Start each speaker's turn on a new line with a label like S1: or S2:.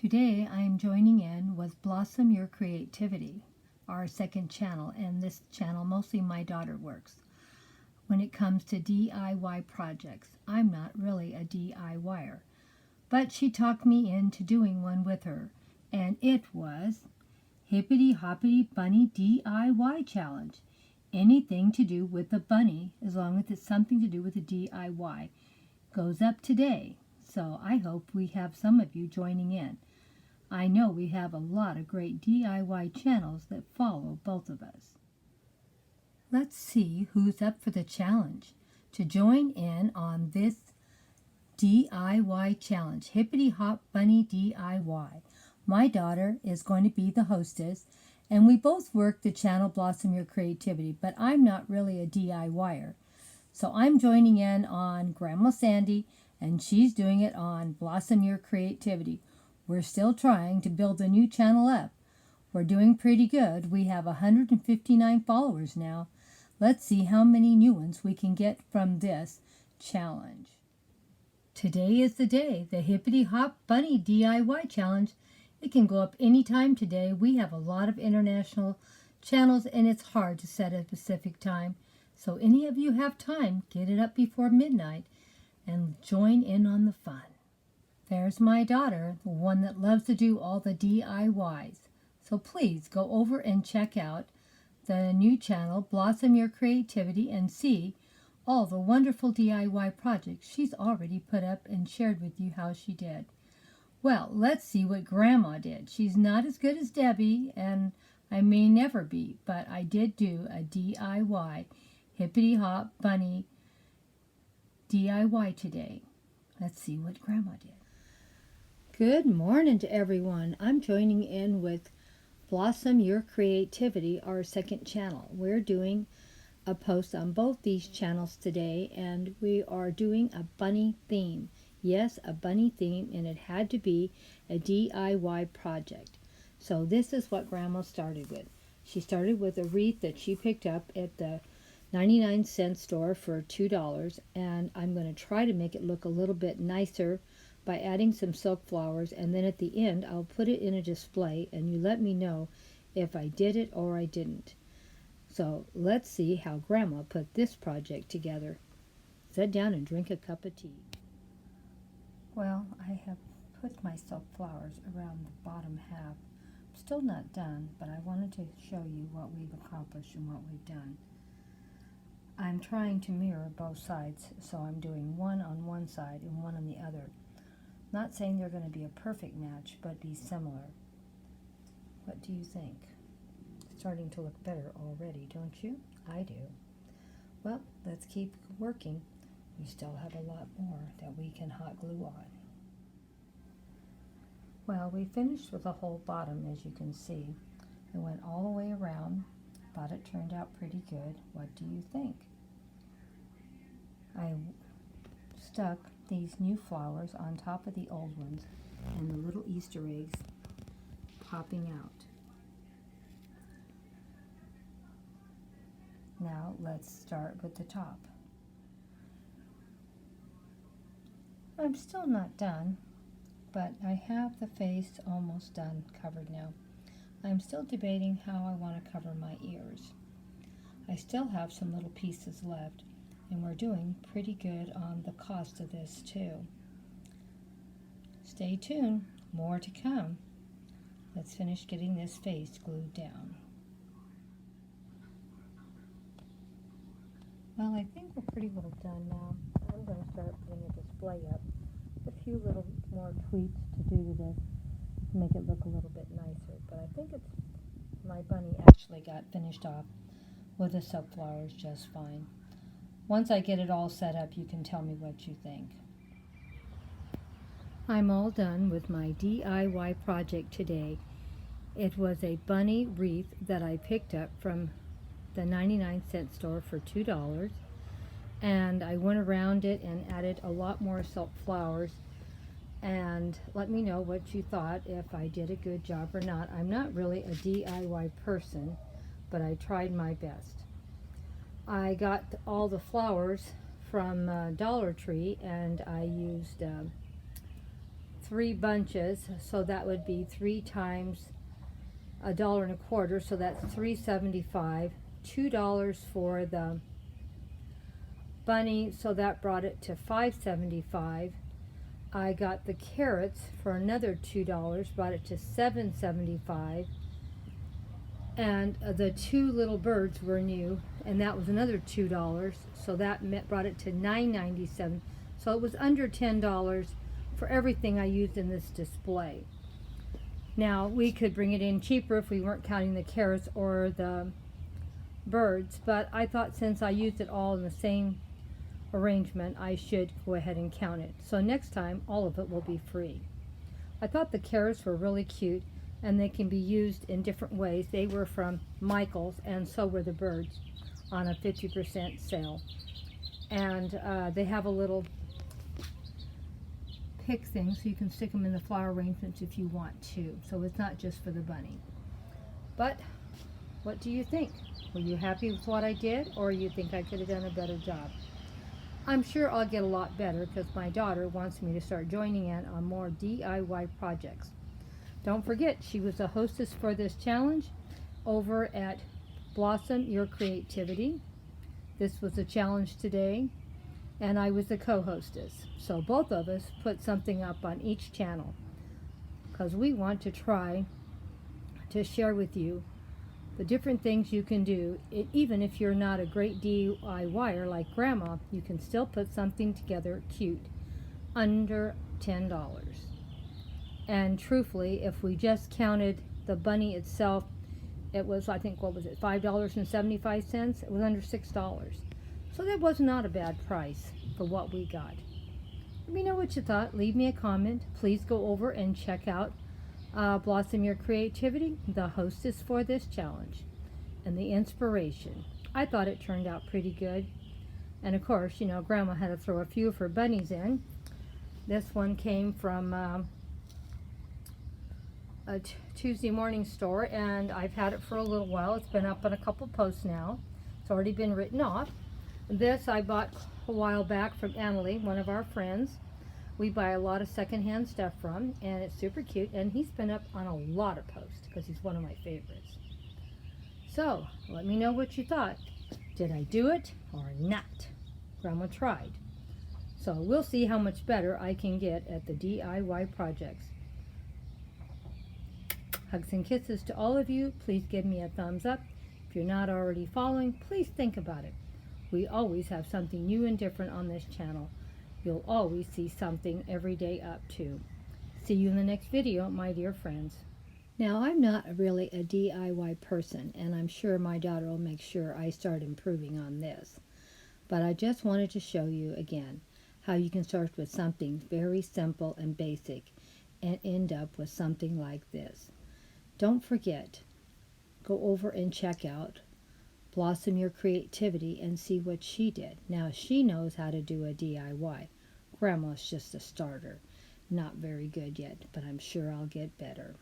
S1: Today I am joining in with Blossom Your Creativity, our second channel, and this channel mostly my daughter works. When it comes to DIY projects, I'm not really a DIYer, but she talked me into doing one with her, and it was Hippity Hoppity Bunny DIY Challenge. Anything to do with the bunny, as long as it's something to do with the DIY, goes up today. So I hope we have some of you joining in. I know we have a lot of great DIY channels that follow both of us. Let's see who's up for the challenge to join in on this DIY challenge, Hippity Hop Bunny DIY. My daughter is going to be the hostess, and we both work the channel Blossom Your Creativity, but I'm not really a DIYer. So I'm joining in on Grandma Sandy, and she's doing it on Blossom Your Creativity. We're still trying to build the new channel up. We're doing pretty good. We have 159 followers now. Let's see how many new ones we can get from this challenge. Today is the day, the Hippity Hop Bunny DIY Challenge. It can go up anytime today. We have a lot of international channels, and it's hard to set a specific time. So any of you have time, get it up before midnight and join in on the fun. There's my daughter, the one that loves to do all the DIYs. So please go over and check out the new channel, Blossom Your Creativity, and see all the wonderful DIY projects she's already put up and shared with you how she did. Well, let's see what Grandma did. She's not as good as Debbie, and I may never be, but I did do a DIY Hippity Hop Bunny DIY today. Let's see what Grandma did. Good morning to everyone. I'm joining in with Blossom Your Creativity, our second channel. We're doing a post on both these channels today, and we are doing a bunny theme. Yes, a bunny theme, and it had to be a DIY project. So this is what Grandma started with. She started with a wreath that she picked up at the 99-cent store for $2, and I'm going to try to make it look a little bit nicer by adding some silk flowers, and then at the end I'll put it in a display, and you let me know if I did it or I didn't. So let's see how Grandma put this project together. Sit down and drink a cup of tea. Well, I have put my silk flowers around the bottom half. I'm still not done, but I wanted to show you what we've accomplished and what we've done. I'm trying to mirror both sides, so I'm doing one on one side and one on the other. Not saying they're going to be a perfect match, but be similar. What do you think? It's starting to look better already, don't you? I do. Well, let's keep working. We still have a lot more that we can hot glue on. Well, we finished with the whole bottom, as you can see. It went all the way around. Thought it turned out pretty good. What do you think? I stuck these new flowers on top of the old ones, and the little Easter eggs popping out. Now let's start with the top. I'm still not done, but I have the face almost done, covered now. I'm still debating how I want to cover my ears. I still have some little pieces left, and we're doing pretty good on the cost of this too. Stay tuned, more to come. Let's finish getting this face glued down. Well, I think we're pretty well done now. I'm going to start putting a display up. A few little more tweaks to do to this to make it look a little bit nicer, but I think my bunny actually got finished off with the silk flowers just fine. Once I get it all set up, you can tell me what you think. I'm all done with my DIY project today. It was a bunny wreath that I picked up from the 99-cent store for $2, and I went around it and added a lot more silk flowers, and let me know what you thought, if I did a good job or not. I'm not really a DIY person, but I tried my best. I got all the flowers from Dollar Tree, and I used 3 bunches, so that would be 3 times $1.25, so that's $3.75. $2 for the bunny, so that brought it to $5.75. I got the carrots for another $2, brought it to $7.75. And the 2 little birds were new, and that was another $2, so that brought it to $9.97. So it was under $10 for everything I used in this display. Now, we could bring it in cheaper if we weren't counting the carrots or the birds, but I thought since I used it all in the same arrangement, I should go ahead and count it. So next time, all of it will be free. I thought the carrots were really cute, and they can be used in different ways. They were from Michael's, and so were the birds, on a 50% sale. And they have a little pick thing, so you can stick them in the flower arrangements if you want to. So it's not just for the bunny. But what do you think? Were you happy with what I did, or you think I could have done a better job? I'm sure I'll get a lot better because my daughter wants me to start joining in on more DIY projects. Don't forget, she was the hostess for this challenge over at Blossom Your Creativity. This was the challenge today, and I was the co-hostess. So both of us put something up on each channel because we want to try to share with you the different things you can do. Even if you're not a great DIYer like Grandma, you can still put something together cute under $10. And truthfully, if we just counted the bunny itself, it was, I think, what was it, $5.75? It was under $6. So that was not a bad price for what we got. Let me know what you thought. Leave me a comment. Please go over and check out Blossom Your Creativity, the hostess for this challenge, and the inspiration. I thought it turned out pretty good. And of course, you know, Grandma had to throw a few of her bunnies in. This one came from a Tuesday morning store, and I've had it for a little while. It's been up on a couple posts now. It's already been written off. This I bought a while back from Annalie, one of our friends. We buy a lot of secondhand stuff from, and it's super cute, and he's been up on a lot of posts because he's one of my favorites. So let me know what you thought. Did I do it or not? Grandma tried. So we'll see how much better I can get at the DIY projects. Hugs and kisses to all of you. Please give me a thumbs up. If you're not already following, please think about it. We always have something new and different on this channel. You'll always see something every day up to. See you in the next video, my dear friends. Now, I'm not really a DIY person, and I'm sure my daughter will make sure I start improving on this. But I just wanted to show you again how you can start with something very simple and basic and end up with something like this. Don't forget, go over and check out Blossom Your Creativity and see what she did. Now, she knows how to do a DIY. Grandma's just a starter. Not very good yet, but I'm sure I'll get better.